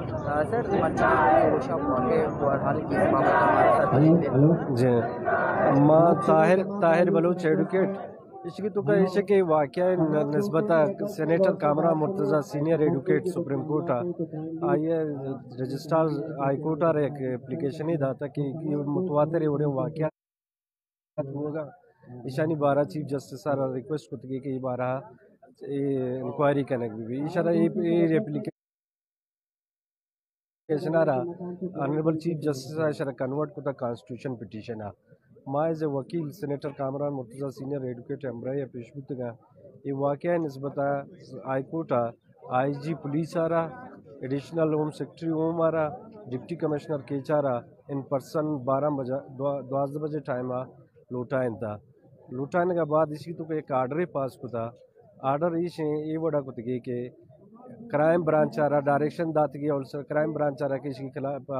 سر مچھلی گوشہ پوٹے بہرحال کی بابت ہمارے ساتھ موجود جی ماں طاہر بلوچ ایڈوکیٹ اس کی تو کہ اسے کہ واقعہ نسبتا senator Kamran Murtaza senior advocate supreme court آئیے رجسٹرار ہائی کورٹ ایک اپلیکیشن ہی داتا کہ متواتر اڑے واقعات ہوگا ایشانی بارہ چیف جسٹس ریکویسٹ کو کہ یہ بارہ انکوائری کرنے بھی اشارہ یہ اپلیکیشن آنریبل چیف جسٹس اشارہ کنورٹ کو تا کانسٹیٹیوشن پٹیشن ما ایز اے وکیل senator Kamran Murtaza senior advocate امبرائی پیش بتگا یہ واقعہ نسبتا high court IG police additional home secretary home deputy commissioner کیچارا ان پرسن 12 بجے ٹائم لوٹائن تھا لوٹانے کے بعد اسی تو ایک آرڈر پاس کو تھا آرڈر یہ وڑا کو تھی کہ کرائم برانچ ڈائریکشن دات کی اور کرائم برانچ کے اس کے خلاف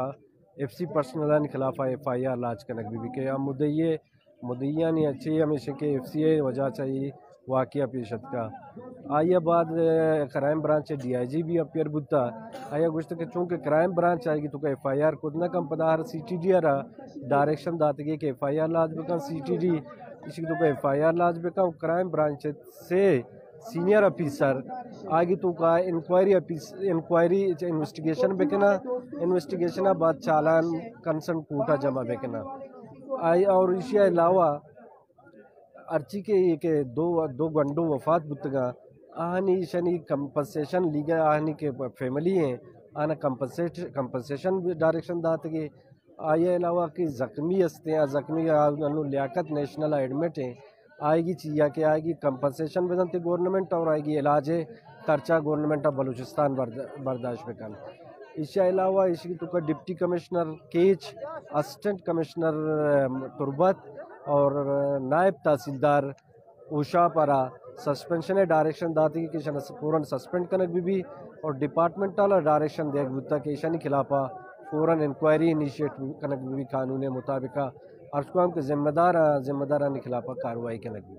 ایف سی پرسنل خلاف ایف آئی آر لاج کنک بھی کہ ہم مدعیہ نہیں اچھی ہمیشہ کہ ایف سی اے وجہ چاہیے واقعہ پیشت کا آئیے بعد کرائم برانچ ڈی آئی جی بھی اپیئر بتا آیا گوشت کہ چونکہ کرائم برانچ آئے گی تو کہ ایف آئی آر خود نہ کم پدار سی ٹی ڈی ڈائریکشن دات گی کہ ایف آئی آر لاج بکا سی ٹی ڈی اس کی تو کہ ایف آئی آر لاج بکا کرائم برانچ سے سینئر آفیسر آگے تو کا انکوائری انویسٹیگیشن بکنا انویسٹیگیشن بعد چالان کنسرن کوٹا جمع بکنا آئی اور اسی علاوہ ارچی کے یہ کہ دو گنڈوں وفات بتگا آہنی شنی کمپنسیشن لیگا آہنی کے فیملی ہیں آنا کمپنسیشن ڈائریکشن دات گے آئے علاوہ کہ زخمی ہستے ہیں زخمی لیاقت نیشنل ایڈمٹ ہیں آئے گی چیئے کہ آئے گی کمپنسیشن بدنتے گورنمنٹ اور آئے گی علاج خرچہ گورنمنٹ آف بلوچستان برداشت بکن اس کے علاوہ اس کی تو کا deputy commissioner catch assistant commissioner تربت اور نائب تحصیلدار اوشا پرا سسپینشن ڈائریکشن داتی کہ فوراً سسپینڈ کنک بھی اور ڈپارٹمنٹل ڈائریکشن دے بتا کہ ایشانی خلافہ فوراً انکوائری انیشیٹ کنک بھی قانون مطابقہ ارسکوام کے ذمہ داران خلافہ کارروائی کنک بھی